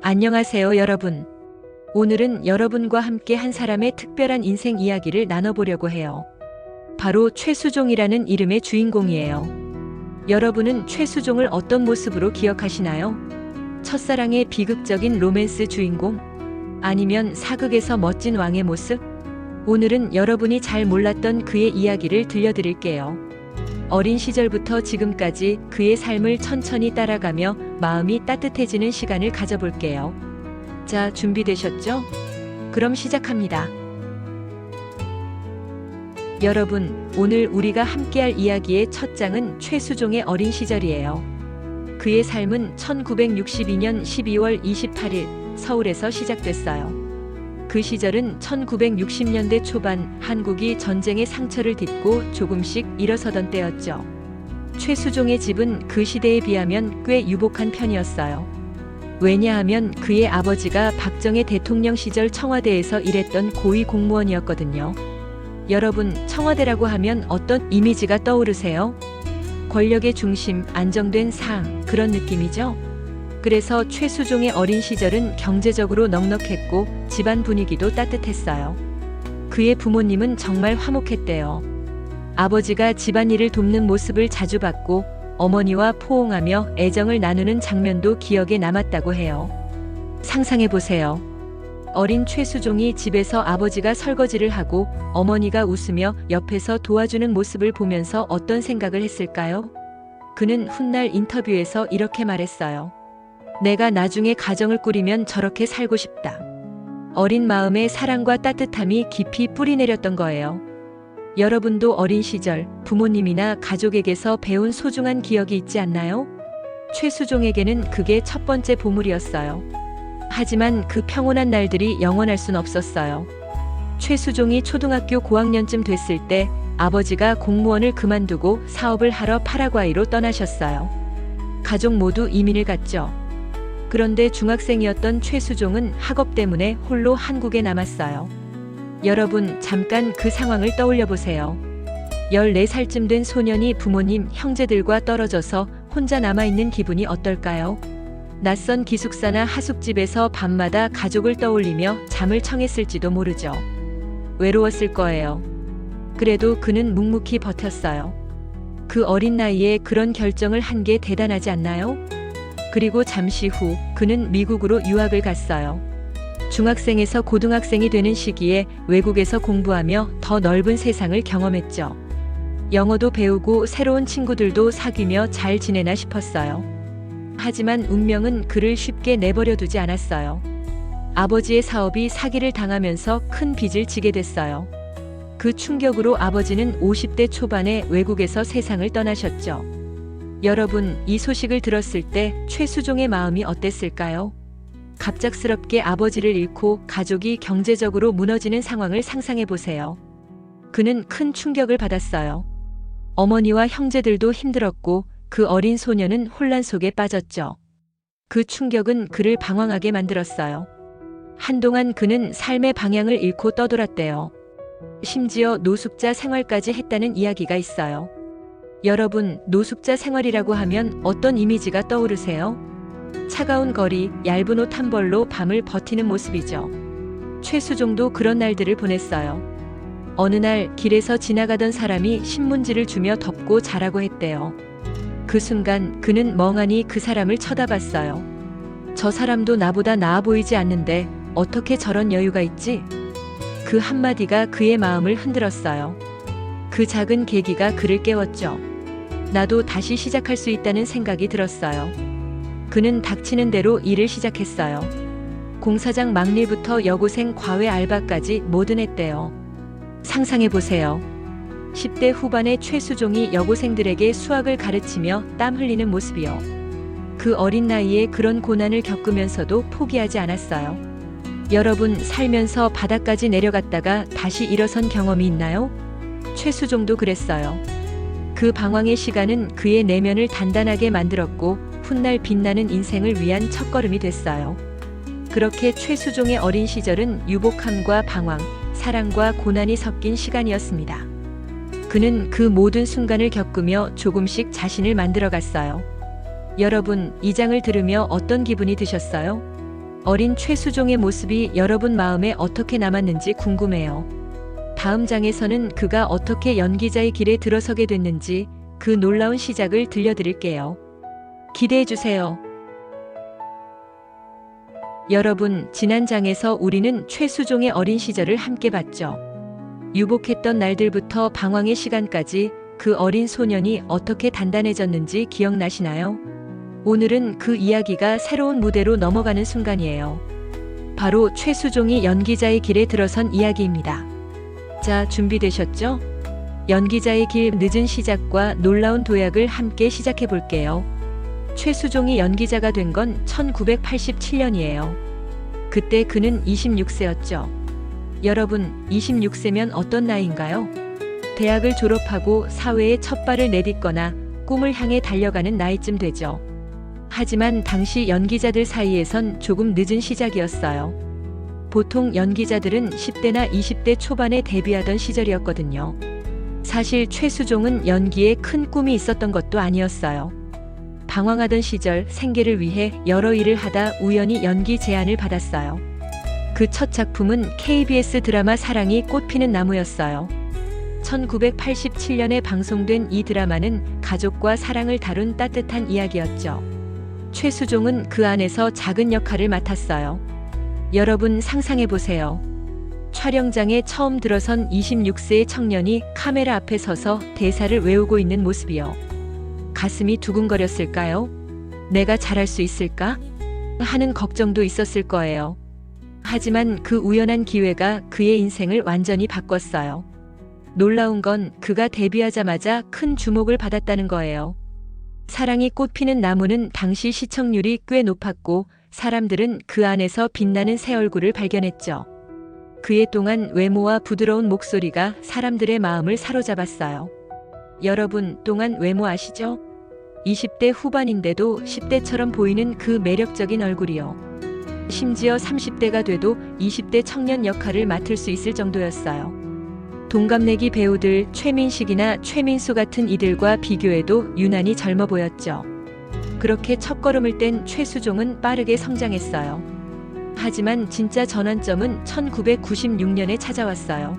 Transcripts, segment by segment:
안녕하세요, 여러분. 오늘은 여러분과 함께 한 사람의 특별한 인생 이야기를 나눠보려고 해요. 바로 최수종이라는 이름의 주인공이에요. 여러분은 최수종을 어떤 모습으로 기억하시나요? 첫사랑의 비극적인 로맨스 주인공? 아니면 사극에서 멋진 왕의 모습? 오늘은 여러분이 잘 몰랐던 그의 이야기를 들려드릴게요. 어린 시절부터 지금까지 그의 삶을 천천히 따라가며 마음이 따뜻해지는 시간을 가져볼게요. 자, 준비되셨죠? 그럼 시작합니다. 여러분, 오늘 우리가 함께할 이야기의 첫 장은 최수종의 어린 시절이에요. 그의 삶은 1962년 12월 28일 서울에서 시작됐어요. 그 시절은 1960년대 초반 한국이 전쟁의 상처를 딛고 조금씩 일어서던 때였죠. 최수종의 집은 그 시대에 비하면 꽤 유복한 편이었어요. 왜냐하면 그의 아버지가 박정희 대통령 시절 청와대에서 일했던 고위 공무원이었거든요. 여러분, 청와대라고 하면 어떤 이미지가 떠오르세요? 권력의 중심, 안정된 상, 그런 느낌이죠? 그래서 최수종의 어린 시절은 경제적으로 넉넉했고 집안 분위기도 따뜻했어요. 그의 부모님은 정말 화목했대요. 아버지가 집안일을 돕는 모습을 자주 봤고 어머니와 포옹하며 애정을 나누는 장면도 기억에 남았다고 해요. 상상해보세요. 어린 최수종이 집에서 아버지가 설거지를 하고 어머니가 웃으며 옆에서 도와주는 모습을 보면서 어떤 생각을 했을까요? 그는 훗날 인터뷰에서 이렇게 말했어요. 내가 나중에 가정을 꾸리면 저렇게 살고 싶다. 어린 마음에 사랑과 따뜻함이 깊이 뿌리내렸던 거예요. 여러분도 어린 시절 부모님이나 가족에게서 배운 소중한 기억이 있지 않나요? 최수종에게는 그게 첫 번째 보물이었어요. 하지만 그 평온한 날들이 영원할 순 없었어요. 최수종이 초등학교 고학년쯤 됐을 때 아버지가 공무원을 그만두고 사업을 하러 파라과이로 떠나셨어요. 가족 모두 이민을 갔죠. 그런데 중학생이었던 최수종은 학업 때문에 홀로 한국에 남았어요. 여러분, 잠깐 그 상황을 떠올려 보세요. 14살쯤 된 소년이 부모님, 형제들과 떨어져서 혼자 남아있는 기분이 어떨까요? 낯선 기숙사나 하숙집에서 밤마다 가족을 떠올리며 잠을 청했을지도 모르죠. 외로웠을 거예요. 그래도 그는 묵묵히 버텼어요. 그 어린 나이에 그런 결정을 한 게 대단하지 않나요? 그리고 잠시 후 그는 미국으로 유학을 갔어요. 중학생에서 고등학생이 되는 시기에 외국에서 공부하며 더 넓은 세상을 경험했죠. 영어도 배우고 새로운 친구들도 사귀며 잘 지내나 싶었어요. 하지만 운명은 그를 쉽게 내버려 두지 않았어요. 아버지의 사업이 사기를 당하면서 큰 빚을 지게 됐어요. 그 충격으로 아버지는 50대 초반에 외국에서 세상을 떠나셨죠. 여러분, 이 소식을 들었을 때 최수종의 마음이 어땠을까요? 갑작스럽게 아버지를 잃고 가족이 경제적으로 무너지는 상황을 상상해 보세요. 그는 큰 충격을 받았어요. 어머니와 형제들도 힘들었고 그 어린 소녀는 혼란 속에 빠졌죠. 그 충격은 그를 방황하게 만들었어요. 한동안 그는 삶의 방향을 잃고 떠돌았대요. 심지어 노숙자 생활까지 했다는 이야기가 있어요. 여러분, 노숙자 생활이라고 하면 어떤 이미지가 떠오르세요? 차가운 거리, 얇은 옷 한 벌로 밤을 버티는 모습이죠. 최수종도 그런 날들을 보냈어요. 어느 날 길에서 지나가던 사람이 신문지를 주며 덮고 자라고 했대요. 그 순간 그는 멍하니 그 사람을 쳐다봤어요. 저 사람도 나보다 나아 보이지 않는데 어떻게 저런 여유가 있지? 그 한마디가 그의 마음을 흔들었어요. 그 작은 계기가 그를 깨웠죠. 나도 다시 시작할 수 있다는 생각이 들었어요. 그는 닥치는 대로 일을 시작했어요. 공사장 막일부터 여고생 과외 알바까지 뭐든 했대요. 상상해보세요. 10대 후반의 최수종이 여고생들에게 수학을 가르치며 땀 흘리는 모습이요. 그 어린 나이에 그런 고난을 겪으면서도 포기하지 않았어요. 여러분, 살면서 바닥까지 내려갔다가 다시 일어선 경험이 있나요? 최수종도 그랬어요. 그 방황의 시간은 그의 내면을 단단하게 만들었고 훗날 빛나는 인생을 위한 첫걸음이 됐어요. 그렇게 최수종의 어린 시절은 유복함과 방황, 사랑과 고난이 섞인 시간이었습니다. 그는 그 모든 순간을 겪으며 조금씩 자신을 만들어갔어요. 여러분, 이 장을 들으며 어떤 기분이 드셨어요? 어린 최수종의 모습이 여러분 마음에 어떻게 남았는지 궁금해요. 다음 장에서는 그가 어떻게 연기자의 길에 들어서게 됐는지 그 놀라운 시작을 들려드릴게요. 기대해주세요. 여러분, 지난 장에서 우리는 최수종의 어린 시절을 함께 봤죠. 유복했던 날들부터 방황의 시간까지 그 어린 소년이 어떻게 단단해졌는지 기억나시나요? 오늘은 그 이야기가 새로운 무대로 넘어가는 순간이에요. 바로 최수종이 연기자의 길에 들어선 이야기입니다. 자, 준비되셨죠? 연기자의 길 늦은 시작과 놀라운 도약을 함께 시작해 볼게요. 최수종이 연기자가 된 건 1987년이에요. 그때 그는 26세였죠. 여러분, 26세면 어떤 나이인가요? 대학을 졸업하고 사회에 첫 발을 내딛거나 꿈을 향해 달려가는 나이쯤 되죠. 하지만 당시 연기자들 사이에선 조금 늦은 시작이었어요. 보통 연기자들은 10대나 20대 초반에 데뷔하던 시절이었거든요. 사실 최수종은 연기에 큰 꿈이 있었던 것도 아니었어요. 방황하던 시절 생계를 위해 여러 일을 하다 우연히 연기 제안을 받았어요. 그 첫 작품은 KBS 드라마 사랑이 꽃피는 나무였어요. 1987년에 방송된 이 드라마는 가족과 사랑을 다룬 따뜻한 이야기였죠. 최수종은 그 안에서 작은 역할을 맡았어요. 여러분 상상해보세요. 촬영장에 처음 들어선 26세의 청년이 카메라 앞에 서서 대사를 외우고 있는 모습이요. 가슴이 두근거렸을까요? 내가 잘할 수 있을까? 하는 걱정도 있었을 거예요. 하지만 그 우연한 기회가 그의 인생을 완전히 바꿨어요. 놀라운 건 그가 데뷔하자마자 큰 주목을 받았다는 거예요. 사랑이 꽃피는 나무는 당시 시청률이 꽤 높았고 사람들은 그 안에서 빛나는 새 얼굴을 발견했죠. 그의 동안 외모와 부드러운 목소리가 사람들의 마음을 사로잡았어요. 여러분, 동안 외모 아시죠? 20대 후반인데도 10대처럼 보이는 그 매력적인 얼굴이요. 심지어 30대가 돼도 20대 청년 역할을 맡을 수 있을 정도였어요. 동갑내기 배우들 최민식이나 최민수 같은 이들과 비교해도 유난히 젊어 보였죠. 그렇게 첫걸음을 뗀 최수종은 빠르게 성장했어요. 하지만 진짜 전환점은 1996년에 찾아왔어요.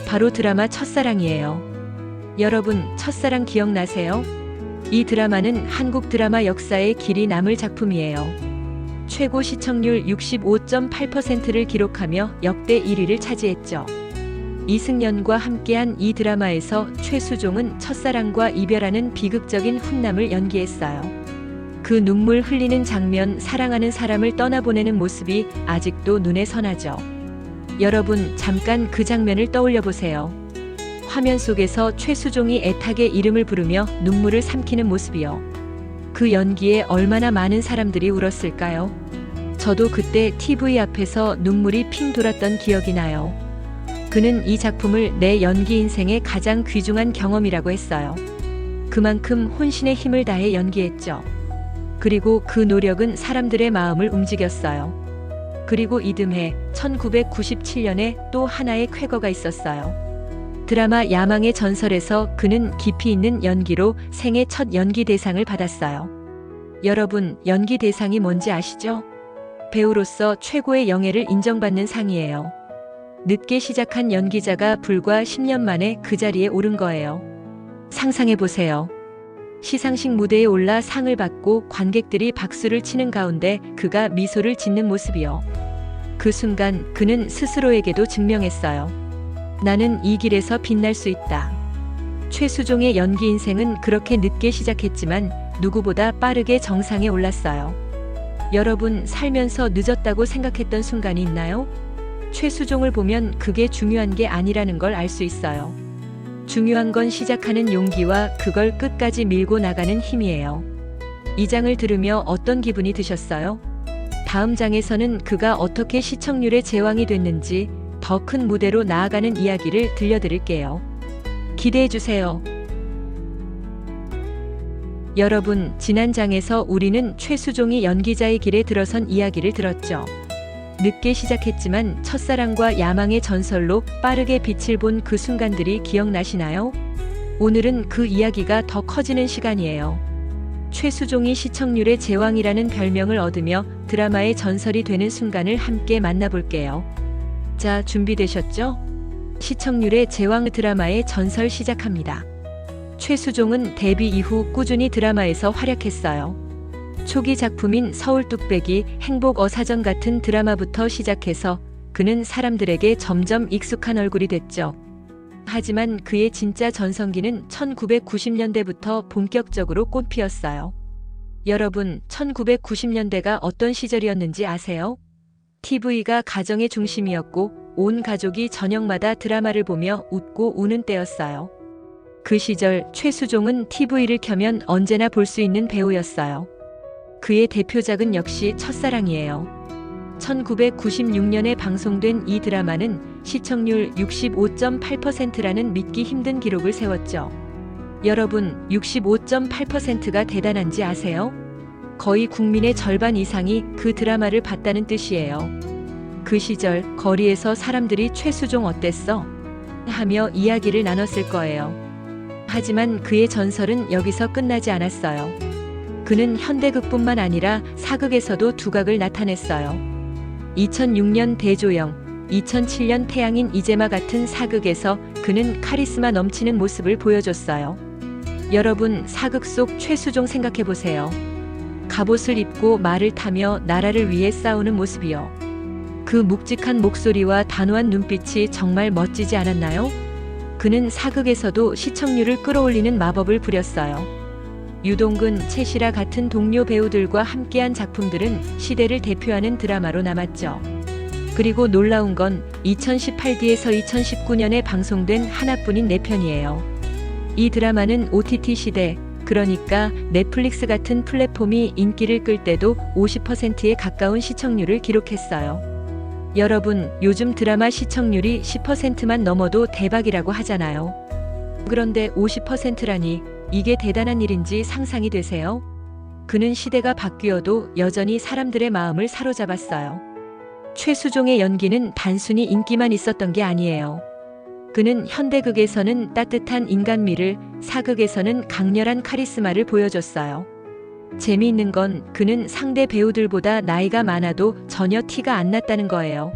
바로 드라마 첫사랑이에요. 여러분, 첫사랑 기억나세요? 이 드라마는 한국 드라마 역사에 길이 남을 작품이에요. 최고 시청률 65.8%를 기록하며 역대 1위를 차지했죠. 이승연과 함께한 이 드라마에서 최수종은 첫사랑과 이별하는 비극적인 훈남을 연기했어요. 그 눈물 흘리는 장면, 사랑하는 사람을 떠나보내는 모습이 아직도 눈에 선하죠. 여러분, 잠깐 그 장면을 떠올려 보세요. 화면 속에서 최수종이 애타게 이름을 부르며 눈물을 삼키는 모습이요. 그 연기에 얼마나 많은 사람들이 울었을까요? 저도 그때 TV 앞에서 눈물이 핑 돌았던 기억이 나요. 그는 이 작품을 내 연기 인생의 가장 귀중한 경험이라고 했어요. 그만큼 혼신의 힘을 다해 연기했죠. 그리고 그 노력은 사람들의 마음을 움직였어요. 그리고 이듬해 1997년에 또 하나의 쾌거가 있었어요. 드라마 야망의 전설에서 그는 깊이 있는 연기로 생애 첫 연기 대상을 받았어요. 여러분, 연기 대상이 뭔지 아시죠? 배우로서 최고의 영예를 인정받는 상이에요. 늦게 시작한 연기자가 불과 10년 만에 그 자리에 오른 거예요. 상상해보세요. 시상식 무대에 올라 상을 받고 관객들이 박수를 치는 가운데 그가 미소를 짓는 모습이요. 그 순간 그는 스스로에게도 증명했어요. 나는 이 길에서 빛날 수 있다. 최수종의 연기 인생은 그렇게 늦게 시작했지만 누구보다 빠르게 정상에 올랐어요. 여러분, 살면서 늦었다고 생각했던 순간이 있나요? 최수종을 보면 그게 중요한 게 아니라는 걸 알 수 있어요. 중요한 건 시작하는 용기와 그걸 끝까지 밀고 나가는 힘이에요. 이 장을 들으며 어떤 기분이 드셨어요? 다음 장에서는 그가 어떻게 시청률의 제왕이 됐는지 더 큰 무대로 나아가는 이야기를 들려드릴게요. 기대해주세요. 여러분, 지난 장에서 우리는 최수종이 연기자의 길에 들어선 이야기를 들었죠. 늦게 시작했지만 첫사랑과 야망의 전설로 빠르게 빛을 본 그 순간들이 기억나시나요? 오늘은 그 이야기가 더 커지는 시간이에요. 최수종이 시청률의 제왕이라는 별명을 얻으며 드라마의 전설이 되는 순간을 함께 만나볼게요. 자, 준비되셨죠? 시청률의 제왕 드라마의 전설 시작합니다. 최수종은 데뷔 이후 꾸준히 드라마에서 활약했어요. 초기 작품인 서울 뚝배기, 행복 어사전 같은 드라마부터 시작해서 그는 사람들에게 점점 익숙한 얼굴이 됐죠. 하지만 그의 진짜 전성기는 1990년대부터 본격적으로 꽃피었어요. 여러분, 1990년대가 어떤 시절이었는지 아세요? TV가 가정의 중심이었고 온 가족이 저녁마다 드라마를 보며 웃고 우는 때였어요. 그 시절 최수종은 TV를 켜면 언제나 볼 수 있는 배우였어요. 그의 대표작은 역시 첫사랑이에요. 1996년에 방송된 이 드라마는 시청률 65.8%라는 믿기 힘든 기록을 세웠죠. 여러분, 65.8%가 대단한지 아세요? 거의 국민의 절반 이상이 그 드라마를 봤다는 뜻이에요. 그 시절 거리에서 사람들이 최수종 어땠어? 하며 이야기를 나눴을 거예요. 하지만 그의 전설은 여기서 끝나지 않았어요. 그는 현대극뿐만 아니라 사극에서도 두각을 나타냈어요. 2006년 대조영, 2007년 태양인 이재마 같은 사극에서 그는 카리스마 넘치는 모습을 보여줬어요. 여러분, 사극 속 최수종 생각해보세요. 갑옷을 입고 말을 타며 나라를 위해 싸우는 모습이요. 그 묵직한 목소리와 단호한 눈빛이 정말 멋지지 않았나요? 그는 사극에서도 시청률을 끌어올리는 마법을 부렸어요. 유동근, 최시라 같은 동료 배우들과 함께한 작품들은 시대를 대표하는 드라마로 남았죠. 그리고 놀라운 건 2018뒤에서 2019년에 방송된 하나뿐인 4편이에요. 이 드라마는 OTT 시대, 그러니까 넷플릭스 같은 플랫폼이 인기를 끌 때도 50%에 가까운 시청률을 기록했어요. 여러분, 요즘 드라마 시청률이 10%만 넘어도 대박이라고 하잖아요. 그런데 50%라니 이게 대단한 일인지 상상이 되세요? 그는 시대가 바뀌어도 여전히 사람들의 마음을 사로잡았어요. 최수종의 연기는 단순히 인기만 있었던 게 아니에요. 그는 현대극에서는 따뜻한 인간미를, 사극에서는 강렬한 카리스마를 보여줬어요. 재미있는 건 그는 상대 배우들보다 나이가 많아도 전혀 티가 안 났다는 거예요.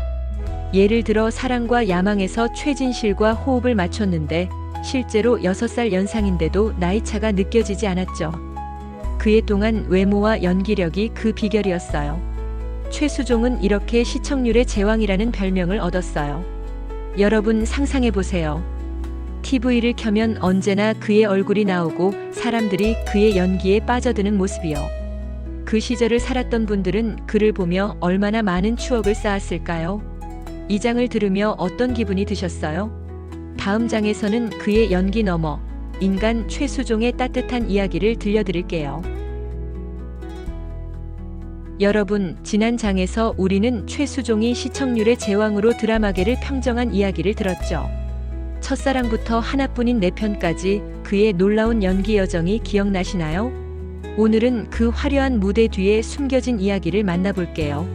예를 들어 사랑과 야망에서 최진실과 호흡을 맞췄는데 실제로 6살 연상인데도 나이차가 느껴지지 않았죠. 그의 동안 외모와 연기력이 그 비결이었어요. 최수종은 이렇게 시청률의 제왕이라는 별명을 얻었어요. 여러분, 상상해보세요. TV를 켜면 언제나 그의 얼굴이 나오고 사람들이 그의 연기에 빠져드는 모습이요. 그 시절을 살았던 분들은 그를 보며 얼마나 많은 추억을 쌓았을까요? 이 장을 들으며 어떤 기분이 드셨어요? 다음 장에서는 그의 연기 너머 인간 최수종의 따뜻한 이야기를 들려드릴게요. 여러분, 지난 장에서 우리는 최수종이 시청률의 제왕으로 드라마계를 평정한 이야기를 들었죠. 첫사랑부터 하나뿐인 4편까지 그의 놀라운 연기 여정이 기억나시나요? 오늘은 그 화려한 무대 뒤에 숨겨진 이야기를 만나볼게요.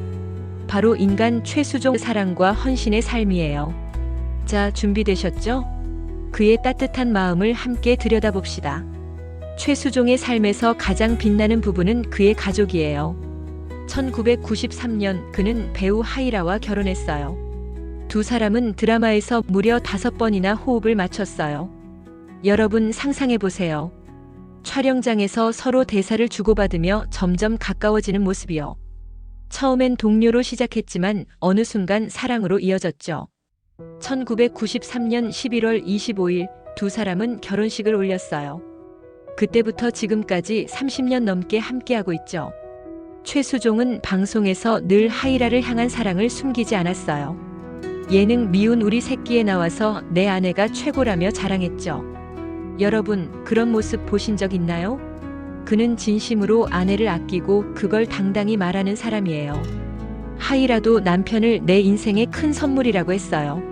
바로 인간 최수종 사랑과 헌신의 삶이에요. 자, 준비되셨죠? 그의 따뜻한 마음을 함께 들여다봅시다. 최수종의 삶에서 가장 빛나는 부분은 그의 가족이에요. 1993년 그는 배우 하이라와 결혼했어요. 두 사람은 드라마에서 무려 5번이나 호흡을 맞췄어요. 여러분, 상상해보세요. 촬영장에서 서로 대사를 주고받으며 점점 가까워지는 모습이요. 처음엔 동료로 시작했지만 어느 순간 사랑으로 이어졌죠. 1993년 11월 25일 두 사람은 결혼식을 올렸어요. 그때부터 지금까지 30년 넘게 함께하고 있죠. 최수종은 방송에서 늘 하이라를 향한 사랑을 숨기지 않았어요. 예능 미운 우리 새끼에 나와서 내 아내가 최고라며 자랑했죠. 여러분, 그런 모습 보신 적 있나요? 그는 진심으로 아내를 아끼고 그걸 당당히 말하는 사람이에요. 하이라도 남편을 내 인생의 큰 선물이라고 했어요.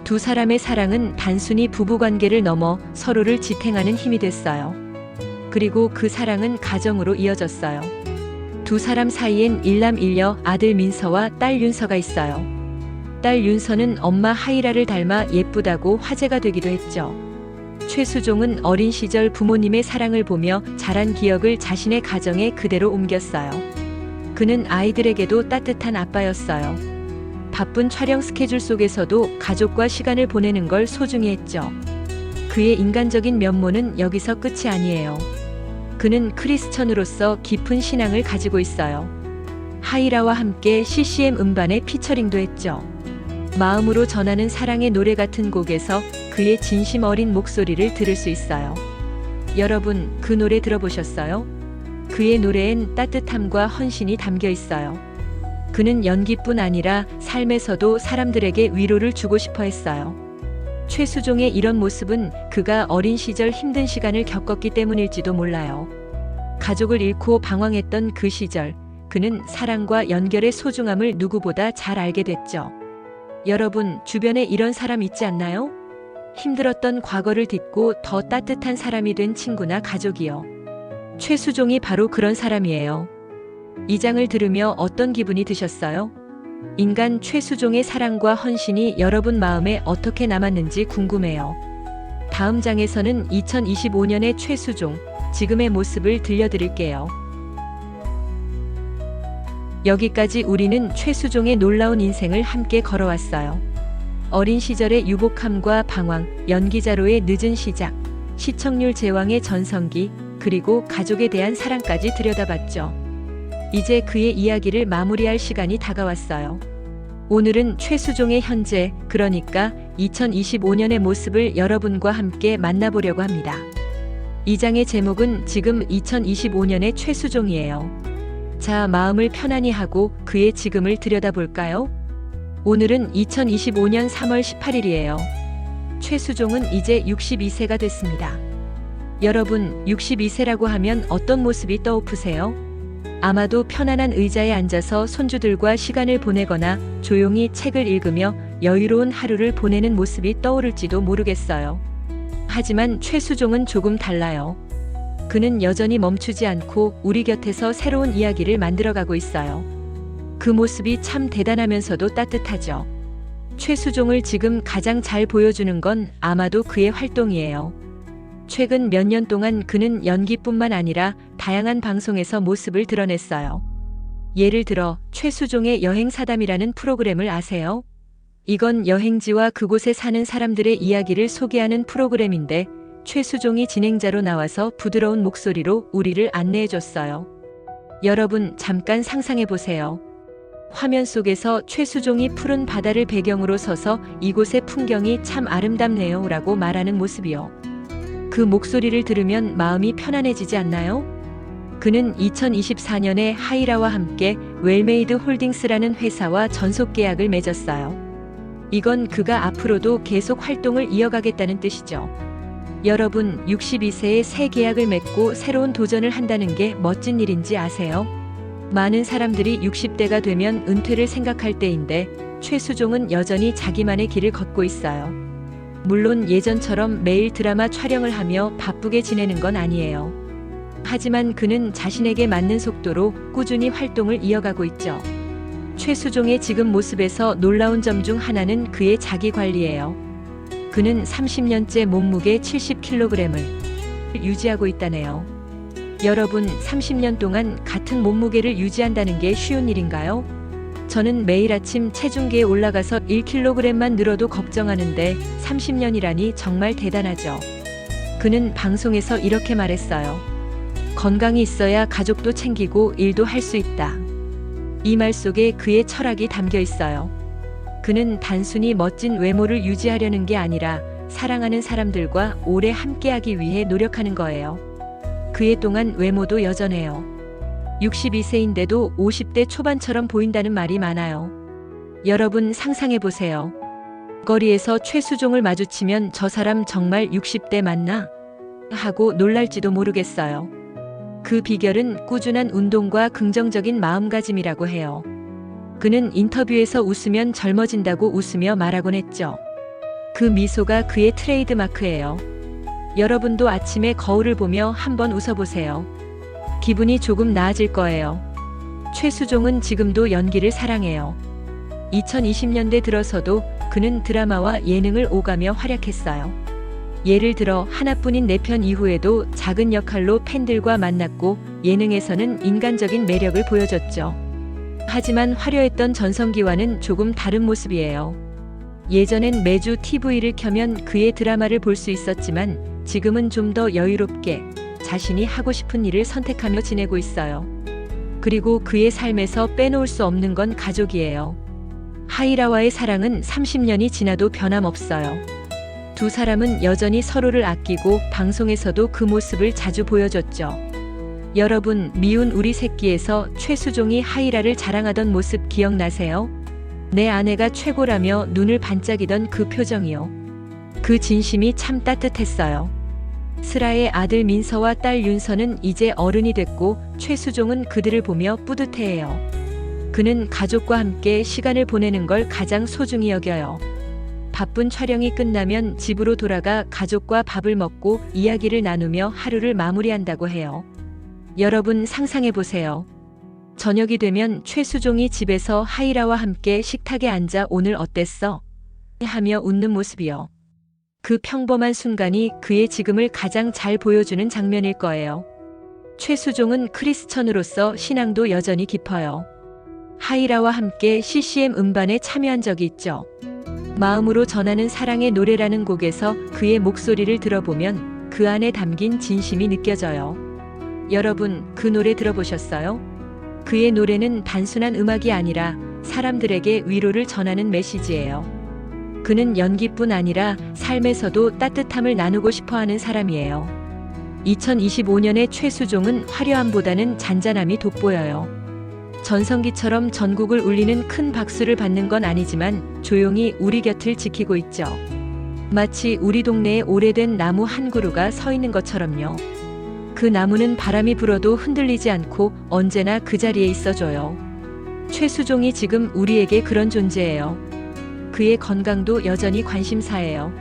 두 사람의 사랑은 단순히 부부관계를 넘어 서로를 지탱하는 힘이 됐어요. 그리고 그 사랑은 가정으로 이어졌어요. 두 사람 사이엔 일남일녀 아들 민서와 딸 윤서가 있어요. 딸 윤서는 엄마 하이라를 닮아 예쁘다고 화제가 되기도 했죠. 최수종은 어린 시절 부모님의 사랑을 보며 자란 기억을 자신의 가정에 그대로 옮겼어요. 그는 아이들에게도 따뜻한 아빠였어요. 바쁜 촬영 스케줄 속에서도 가족과 시간을 보내는 걸 소중히 했죠. 그의 인간적인 면모는 여기서 끝이 아니에요. 그는 크리스천으로서 깊은 신앙을 가지고 있어요. 하이라와 함께 CCM 음반에 피처링도 했죠. 마음으로 전하는 사랑의 노래 같은 곡에서 그의 진심 어린 목소리를 들을 수 있어요. 여러분, 그 노래 들어보셨어요? 그의 노래엔 따뜻함과 헌신이 담겨 있어요. 그는 연기뿐 아니라 삶에서도 사람들에게 위로를 주고 싶어 했어요. 최수종의 이런 모습은 그가 어린 시절 힘든 시간을 겪었기 때문일지도 몰라요. 가족을 잃고 방황했던 그 시절, 그는 사랑과 연결의 소중함을 누구보다 잘 알게 됐죠. 여러분, 주변에 이런 사람 있지 않나요? 힘들었던 과거를 딛고 더 따뜻한 사람이 된 친구나 가족이요. 최수종이 바로 그런 사람이에요. 이 장을 들으며 어떤 기분이 드셨어요? 인간 최수종의 사랑과 헌신이 여러분 마음에 어떻게 남았는지 궁금해요. 다음 장에서는 2025년의 최수종, 지금의 모습을 들려드릴게요. 여기까지 우리는 최수종의 놀라운 인생을 함께 걸어왔어요. 어린 시절의 유복함과 방황, 연기자로의 늦은 시작, 시청률 제왕의 전성기, 그리고 가족에 대한 사랑까지 들여다봤죠. 이제 그의 이야기를 마무리할 시간이 다가왔어요. 오늘은 최수종의 현재, 그러니까 2025년의 모습을 여러분과 함께 만나보려고 합니다. 이 장의 제목은 지금 2025년의 최수종이에요. 자, 마음을 편안히 하고 그의 지금을 들여다볼까요? 오늘은 2025년 3월 18일이에요. 최수종은 이제 62세가 됐습니다. 여러분, 62세라고 하면 어떤 모습이 떠오르세요? 아마도 편안한 의자에 앉아서 손주들과 시간을 보내거나 조용히 책을 읽으며 여유로운 하루를 보내는 모습이 떠오를지도 모르겠어요. 하지만 최수종은 조금 달라요. 그는 여전히 멈추지 않고 우리 곁에서 새로운 이야기를 만들어가고 있어요. 그 모습이 참 대단하면서도 따뜻하죠. 최수종을 지금 가장 잘 보여주는 건 아마도 그의 활동이에요. 최근 몇 년 동안 그는 연기뿐만 아니라 다양한 방송에서 모습을 드러냈어요. 예를 들어 최수종의 여행사담이라는 프로그램을 아세요? 이건 여행지와 그곳에 사는 사람들의 이야기를 소개하는 프로그램인데 최수종이 진행자로 나와서 부드러운 목소리로 우리를 안내해줬어요. 여러분, 잠깐 상상해보세요. 화면 속에서 최수종이 푸른 바다를 배경으로 서서 이곳의 풍경이 참 아름답네요 라고 말하는 모습이요. 그 목소리를 들으면 마음이 편안해지지 않나요? 그는 2024년에 하이라와 함께 웰메이드 홀딩스라는 회사와 전속 계약을 맺었어요. 이건 그가 앞으로도 계속 활동을 이어가겠다는 뜻이죠. 여러분, 62세에 새 계약을 맺고 새로운 도전을 한다는 게 멋진 일인지 아세요? 많은 사람들이 60대가 되면 은퇴를 생각할 때인데 최수종은 여전히 자기만의 길을 걷고 있어요. 물론 예전처럼 매일 드라마 촬영을 하며 바쁘게 지내는 건 아니에요. 하지만 그는 자신에게 맞는 속도로 꾸준히 활동을 이어가고 있죠. 최수종의 지금 모습에서 놀라운 점 중 하나는 그의 자기 관리예요. 그는 30년째 몸무게 70kg을 유지하고 있다네요. 여러분, 30년 동안 같은 몸무게를 유지한다는 게 쉬운 일인가요? 저는 매일 아침 체중계에 올라가서 1kg만 늘어도 걱정하는데 30년이라니 정말 대단하죠. 그는 방송에서 이렇게 말했어요. 건강이 있어야 가족도 챙기고 일도 할 수 있다. 이 말 속에 그의 철학이 담겨 있어요. 그는 단순히 멋진 외모를 유지하려는 게 아니라 사랑하는 사람들과 오래 함께하기 위해 노력하는 거예요. 그의 동안 외모도 여전해요. 62세인데도 50대 초반처럼 보인다는 말이 많아요. 여러분, 상상해보세요. 거리에서 최수종을 마주치면 저 사람 정말 60대 맞나? 하고 놀랄지도 모르겠어요. 그 비결은 꾸준한 운동과 긍정적인 마음가짐이라고 해요. 그는 인터뷰에서 웃으면 젊어진다고 웃으며 말하곤 했죠. 그 미소가 그의 트레이드 마크예요. 여러분도 아침에 거울을 보며 한번 웃어보세요. 기분이 조금 나아질 거예요. 최수종은 지금도 연기를 사랑해요. 2020년대 들어서도 그는 드라마와 예능을 오가며 활약했어요. 예를 들어 하나뿐인 내 편 이후에도 작은 역할로 팬들과 만났고 예능에서는 인간적인 매력을 보여줬죠. 하지만 화려했던 전성기와는 조금 다른 모습이에요. 예전엔 매주 TV를 켜면 그의 드라마를 볼 수 있었지만 지금은 좀 더 여유롭게 자신이 하고 싶은 일을 선택하며 지내고 있어요. 그리고 그의 삶에서 빼놓을 수 없는 건 가족이에요. 하이라와의 사랑은 30년이 지나도 변함없어요. 두 사람은 여전히 서로를 아끼고 방송에서도 그 모습을 자주 보여줬죠. 여러분, 미운 우리 새끼에서 최수종이 하이라를 자랑하던 모습 기억나세요? 내 아내가 최고라며 눈을 반짝이던 그 표정이요. 그 진심이 참 따뜻했어요. 슬아의 아들 민서와 딸 윤서는 이제 어른이 됐고 최수종은 그들을 보며 뿌듯해해요. 그는 가족과 함께 시간을 보내는 걸 가장 소중히 여겨요. 바쁜 촬영이 끝나면 집으로 돌아가 가족과 밥을 먹고 이야기를 나누며 하루를 마무리한다고 해요. 여러분 상상해 보세요. 저녁이 되면 최수종이 집에서 하이라와 함께 식탁에 앉아 오늘 어땠어? 하며 웃는 모습이요. 그 평범한 순간이 그의 지금을 가장 잘 보여주는 장면일 거예요. 최수종은 크리스천으로서 신앙도 여전히 깊어요. 하이라와 함께 CCM 음반에 참여한 적이 있죠. 마음으로 전하는 사랑의 노래라는 곡에서 그의 목소리를 들어보면 그 안에 담긴 진심이 느껴져요. 여러분, 그 노래 들어보셨어요? 그의 노래는 단순한 음악이 아니라 사람들에게 위로를 전하는 메시지예요. 그는 연기뿐 아니라 삶에서도 따뜻함을 나누고 싶어하는 사람이에요. 2025년의 최수종은 화려함보다는 잔잔함이 돋보여요. 전성기처럼 전국을 울리는 큰 박수를 받는 건 아니지만 조용히 우리 곁을 지키고 있죠. 마치 우리 동네에 오래된 나무 한 그루가 서 있는 것처럼요. 그 나무는 바람이 불어도 흔들리지 않고 언제나 그 자리에 있어줘요. 최수종이 지금 우리에게 그런 존재예요. 그의 건강도 여전히 관심사예요.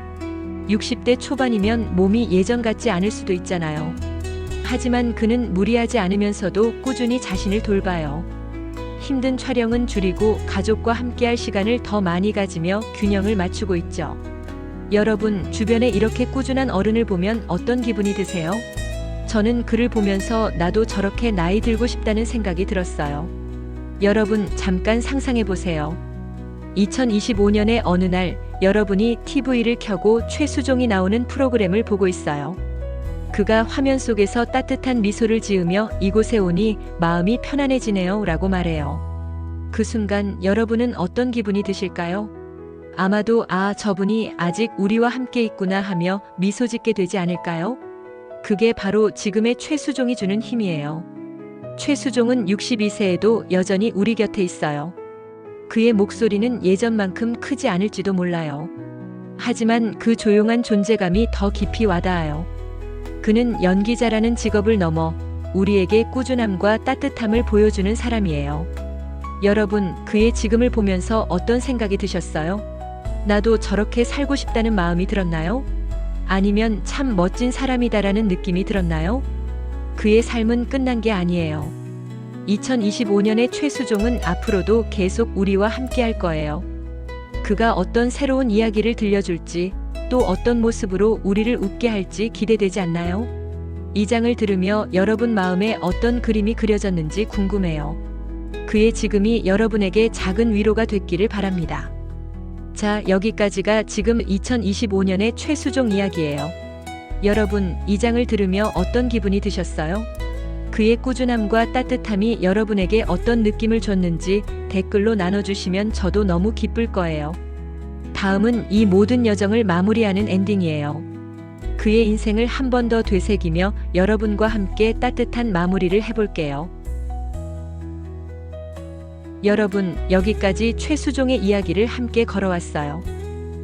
60대 초반이면 몸이 예전 같지 않을 수도 있잖아요. 하지만 그는 무리하지 않으면서도 꾸준히 자신을 돌봐요. 힘든 촬영은 줄이고 가족과 함께할 시간을 더 많이 가지며 균형을 맞추고 있죠. 여러분, 주변에 이렇게 꾸준한 어른을 보면 어떤 기분이 드세요? 저는 그를 보면서 나도 저렇게 나이 들고 싶다는 생각이 들었어요. 여러분, 잠깐 상상해 보세요. 2025년의 어느 날 여러분이 TV를 켜고 최수종이 나오는 프로그램을 보고 있어요. 그가 화면 속에서 따뜻한 미소를 지으며 이곳에 오니 마음이 편안해지네요 라고 말해요. 그 순간 여러분은 어떤 기분이 드실까요? 아마도 저분이 아직 우리와 함께 있구나 하며 미소 짓게 되지 않을까요? 그게 바로 지금의 최수종이 주는 힘이에요. 최수종은 62세에도 여전히 우리 곁에 있어요. 그의 목소리는 예전만큼 크지 않을지도 몰라요. 하지만 그 조용한 존재감이 더 깊이 와닿아요. 그는 연기자라는 직업을 넘어 우리에게 꾸준함과 따뜻함을 보여주는 사람이에요. 여러분, 그의 지금을 보면서 어떤 생각이 드셨어요? 나도 저렇게 살고 싶다는 마음이 들었나요? 아니면 참 멋진 사람이다라는 느낌이 들었나요? 그의 삶은 끝난 게 아니에요. 2025년의 최수종은 앞으로도 계속 우리와 함께 할 거예요. 그가 어떤 새로운 이야기를 들려줄지, 또 어떤 모습으로 우리를 웃게 할지 기대되지 않나요? 이 장을 들으며 여러분 마음에 어떤 그림이 그려졌는지 궁금해요. 그의 지금이 여러분에게 작은 위로가 됐기를 바랍니다. 자, 여기까지가 지금 2025년의 최수종 이야기예요. 여러분, 이 장을 들으며 어떤 기분이 드셨어요? 그의 꾸준함과 따뜻함이 여러분에게 어떤 느낌을 줬는지 댓글로 나눠주시면 저도 너무 기쁠 거예요. 다음은 이 모든 여정을 마무리하는 엔딩이에요. 그의 인생을 한 번 더 되새기며 여러분과 함께 따뜻한 마무리를 해볼게요. 여러분, 여기까지 최수종의 이야기를 함께 걸어왔어요.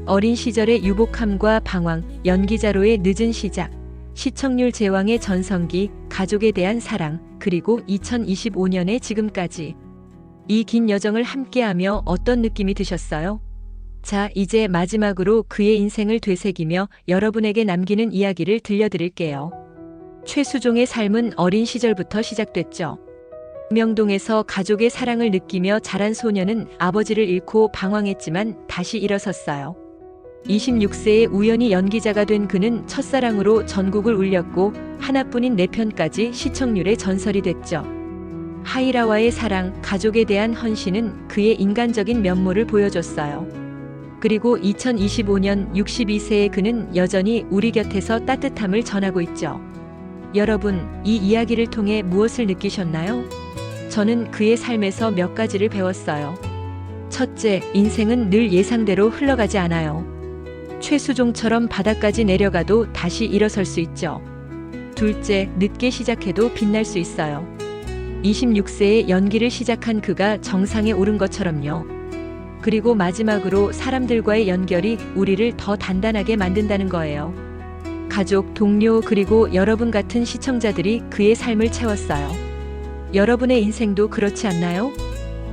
어린 시절의 유복함과 방황, 연기자로의 늦은 시작, 시청률 제왕의 전성기, 가족에 대한 사랑, 그리고 2025년의 지금까지. 이 긴 여정을 함께하며 어떤 느낌이 드셨어요? 자, 이제 마지막으로 그의 인생을 되새기며 여러분에게 남기는 이야기를 들려드릴게요. 최수종의 삶은 어린 시절부터 시작됐죠. 명동에서 가족의 사랑을 느끼며 자란 소녀는 아버지를 잃고 방황했지만 다시 일어섰어요. 26세에 우연히 연기자가 된 그는 첫사랑으로 전국을 울렸고 하나뿐인 4편까지 시청률의 전설이 됐죠. 하이라와의 사랑, 가족에 대한 헌신은 그의 인간적인 면모를 보여줬어요. 그리고 2025년 62세의 그는 여전히 우리 곁에서 따뜻함을 전하고 있죠. 여러분, 이 이야기를 통해 무엇을 느끼셨나요? 저는 그의 삶에서 몇 가지를 배웠어요. 첫째, 인생은 늘 예상대로 흘러가지 않아요. 최수종처럼 바닥까지 내려가도 다시 일어설 수 있죠. 둘째, 늦게 시작해도 빛날 수 있어요. 26세에 연기를 시작한 그가 정상에 오른 것처럼요. 그리고 마지막으로 사람들과의 연결이 우리를 더 단단하게 만든다는 거예요. 가족, 동료, 그리고 여러분 같은 시청자들이 그의 삶을 채웠어요. 여러분의 인생도 그렇지 않나요?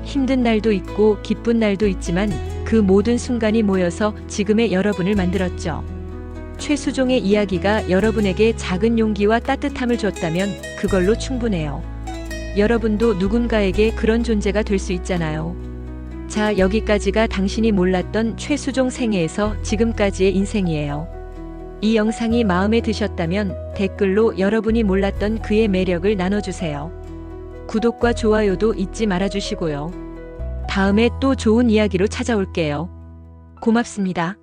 힘든 날도 있고 기쁜 날도 있지만 그 모든 순간이 모여서 지금의 여러분을 만들었죠. 최수종의 이야기가 여러분에게 작은 용기와 따뜻함을 줬다면 그걸로 충분해요. 여러분도 누군가에게 그런 존재가 될 수 있잖아요. 자, 여기까지가 당신이 몰랐던 최수종 생애에서 지금까지의 인생이에요. 이 영상이 마음에 드셨다면 댓글로 여러분이 몰랐던 그의 매력을 나눠주세요. 구독과 좋아요도 잊지 말아주시고요. 다음에 또 좋은 이야기로 찾아올게요. 고맙습니다.